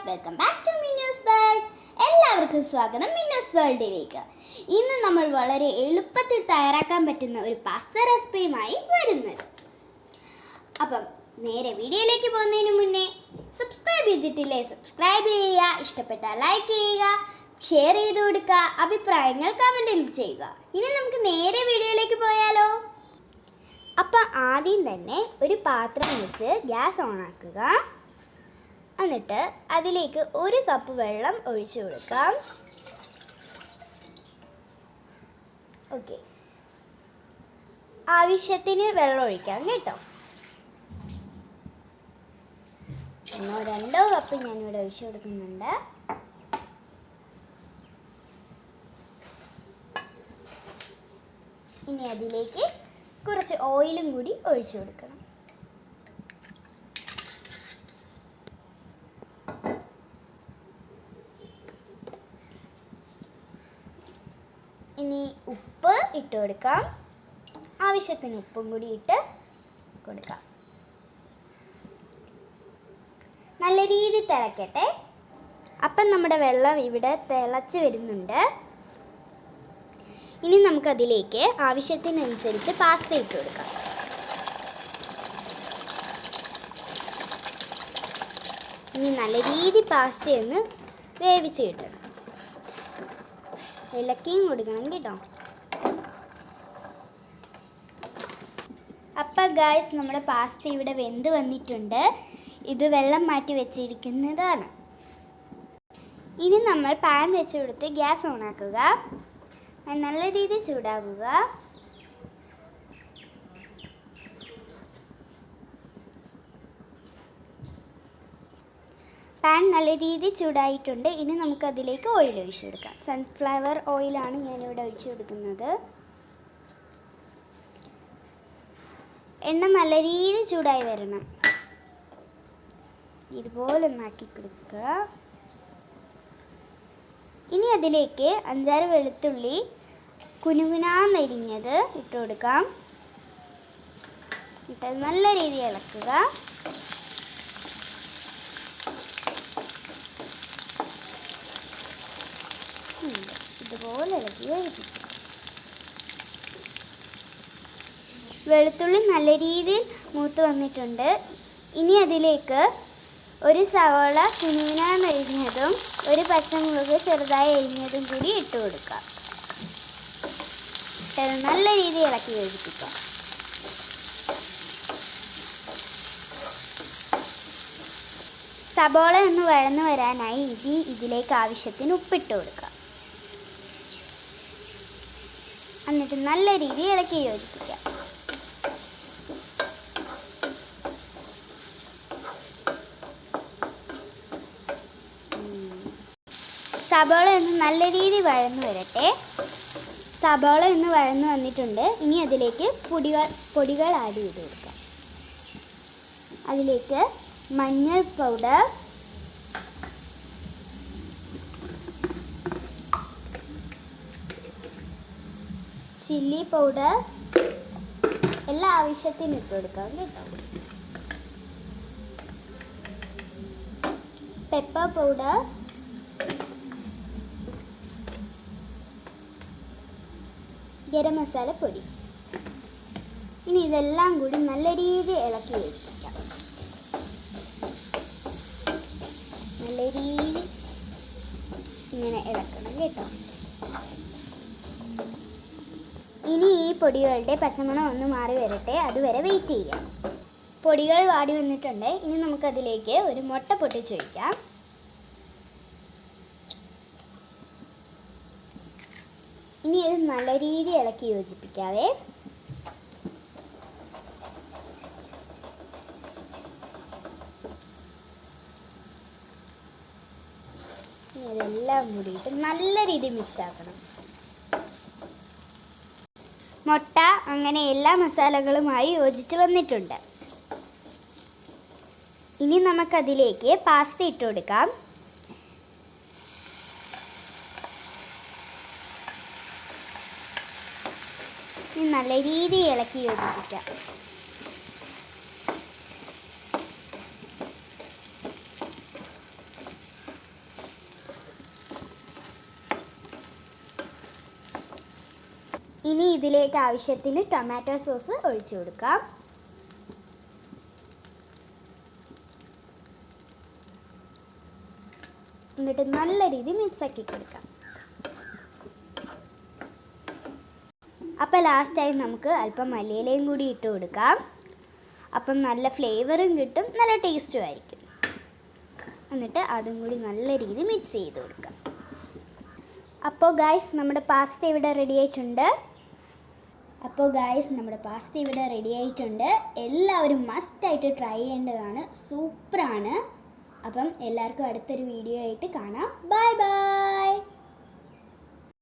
Welcome back to Minnus world. എല്ലാവർക്കും സ്വാഗതം മിന്നൂസ് വേൾഡിലേക്ക്. ഇന്ന് നമ്മൾ വളരെ എളുപ്പത്തിൽ തയ്യാറാക്കാൻ പറ്റുന്ന ഒരു പാസ്ത റെസിപ്പിയുമായി വരുന്നത്. അപ്പം നേരെ വീഡിയോയിലേക്ക് പോകുന്നതിന് മുന്നേ സബ്സ്ക്രൈബ് ചെയ്തിട്ടില്ലേ സബ്സ്ക്രൈബ് ചെയ്യുക, ഇഷ്ടപ്പെട്ടാൽ ലൈക്ക് ചെയ്യുക, ഷെയർ ചെയ്ത് കൊടുക്കുക, അഭിപ്രായങ്ങൾ കമൻറ്റിൽ ചെയ്യുക. ഇനി നമുക്ക് നേരെ വീഡിയോയിലേക്ക് പോയാലോ? അപ്പം ആദ്യം തന്നെ ഒരു പാത്രം വെച്ച് ഗ്യാസ് ഓണാക്കുക. എന്നിട്ട് അതിലേക്ക് 1 കപ്പ് വെള്ളം ഒഴിച്ചു കൊടുക്കാം. ഓക്കെ, ആവശ്യത്തിന് വെള്ളം ഒഴിക്കാം കേട്ടോ. 1-2 കപ്പ് ഞാനിവിടെ ഒഴിച്ചു കൊടുക്കുന്നുണ്ട്. ഇനി അതിലേക്ക് കുറച്ച് ഓയിലും കൂടി ഒഴിച്ചു കൊടുക്കണം. ഇനി ഉപ്പ് ഇട്ട് കൊടുക്കാം. ആവശ്യത്തിന് ഉപ്പും കൂടി ഇട്ട് കൊടുക്കാം. നല്ല രീതിയിൽ തിളക്കട്ടെ. അപ്പം നമ്മുടെ വെള്ളം ഇവിടെ തിളച്ച് വരുന്നുണ്ട്. ഇനി നമുക്കതിലേക്ക് ആവശ്യത്തിനനുസരിച്ച് പാസ്ത ഇട്ട് കൊടുക്കാം. ഇനി നല്ല രീതിയിൽ പാസ്തയൊന്ന് വേവിച്ച് കിട്ടണം. ഇളക്കിയും കൊടുക്കണം കേട്ടോ. അപ്പം ഗായ്സ്, നമ്മുടെ പാസ്ത ഇവിടെ വെന്ത് വന്നിട്ടുണ്ട്. ഇത് വെള്ളം മാറ്റി വെച്ചിരിക്കുന്നതാണ്. ഇനി നമ്മൾ പാൻ വെച്ച് കൊടുത്ത് ഗ്യാസ് ഓണാക്കുക. നല്ല രീതിയിൽ ചൂടാകുക. പാൻ നല്ല രീതിയിൽ ചൂടായിട്ടുണ്ട്. ഇനി നമുക്കതിലേക്ക് ഓയിൽ ഒഴിച്ചു കൊടുക്കാം. സൺഫ്ലവർ ഓയിലാണ് ഞാനിവിടെ ഒഴിച്ചു കൊടുക്കുന്നത്. എണ്ണ നല്ല രീതിയിൽ ചൂടായി വരണം. ഇതുപോലെ ഒന്നാക്കി കൊടുക്കുക. ഇനി അതിലേക്ക് 5-6 വെളുത്തുള്ളി കുനുകുനാന്നരിഞ്ഞത് ഇട്ട് കൊടുക്കാം. ഇട്ട് നല്ല രീതിയിൽ ഇളക്കുക. ഇതുപോലെ ഇളക്കി വേവിപ്പിക്കുക. വെളുത്തുള്ളി നല്ല രീതിയിൽ മൂത്ത് വന്നിട്ടുണ്ട്. ഇനി അതിലേക്ക് 1 സവാള കുനുകുനാന്നരിഞ്ഞതും 1 പച്ചമുളക് ചെറുതായി അരിഞ്ഞതും കൂടി ഇട്ട് കൊടുക്കാം. നല്ല രീതിയിൽ ഇളക്കി വേവിപ്പിക്കാം. സവാള ഒന്ന് വഴന്നു വരാനായി ഇതിലേക്ക് ആവശ്യത്തിന് ഉപ്പിട്ട് കൊടുക്കാം. എന്നിട്ട് നല്ല രീതിയിൽ ഇളക്കി യോജിപ്പിക്കാം. സവാള ഒന്ന് നല്ല രീതിയിൽ വഴന്നു വരട്ടെ. സവാള ഒന്ന് വഴന്നു വന്നിട്ടുണ്ട്. ഇനി അതിലേക്ക് പൊടികൾ ആഡ് ചെയ്ത് കൊടുക്കാം. അതിലേക്ക് മഞ്ഞൾ പൗഡർ, ചില്ലി പൗഡർ എല്ലാ ആവശ്യത്തിനും ഇട്ട് കൊടുക്കാം കേട്ടോ. പെപ്പർ പൗഡർ, ഗരം മസാല പൊടി. ഇനി ഇതെല്ലാം കൂടി നല്ല രീതിയിൽ ഇളക്കി യോജിപ്പിക്കാം. നല്ല രീതിയിൽ ഇങ്ങനെ ഇളക്കണം കേട്ടോ. ഇനി ഈ പൊടികളുടെ പച്ചമണം ഒന്ന് മാറി വരട്ടെ. അതുവരെ വെയിറ്റ് ചെയ്യാം. പൊടികൾ വാടി വന്നിട്ടുണ്ട്. ഇനി നമുക്കതിലേക്ക് 1 മുട്ട പൊട്ടിച്ചൊഴിക്കാം. ഇനി ഇത് നല്ല രീതിയിൽ ഇളക്കി യോജിപ്പിക്കാവേ. ഇതെല്ലാം കൂടിയിട്ട് നല്ല രീതിയിൽ മിക്സ് ആക്കണം. മുട്ട അങ്ങനെ എല്ലാ മസാലകളുമായി യോജിച്ച് വന്നിട്ടുണ്ട്. ഇനി നമുക്കതിലേക്ക് പാസ്ത ഇട്ട് കൊടുക്കാം. ഇനി നല്ല രീതിയിൽ ഇളക്കി യോജിപ്പിക്കാം. ഇനി ഇതിലേക്ക് ആവശ്യത്തിന് ടൊമാറ്റോ സോസ് ഒഴിച്ചു കൊടുക്കാം. എന്നിട്ട് നല്ല രീതിയിൽ മിക്സാക്കി കൊടുക്കാം. അപ്പോൾ ലാസ്റ്റായി നമുക്ക് അല്പം മല്ലിയിലയും കൂടി ഇട്ട് കൊടുക്കാം. അപ്പം നല്ല ഫ്ലേവറും കിട്ടും, നല്ല ടേസ്റ്റും ആയിരിക്കും. എന്നിട്ട് അതും കൂടി നല്ല രീതിയിൽ മിക്സ് ചെയ്ത് കൊടുക്കാം. അപ്പോൾ ഗായ്സ് നമ്മുടെ പാസ്ത ഇവിടെ റെഡി ആയിട്ടുണ്ട്. എല്ലാവരും മസ്റ്റായിട്ട് ട്രൈ ചെയ്യേണ്ടതാണ്. സൂപ്പറാണ്. അപ്പം എല്ലാവർക്കും അടുത്തൊരു വീഡിയോ ആയിട്ട് കാണാം. Bye bye.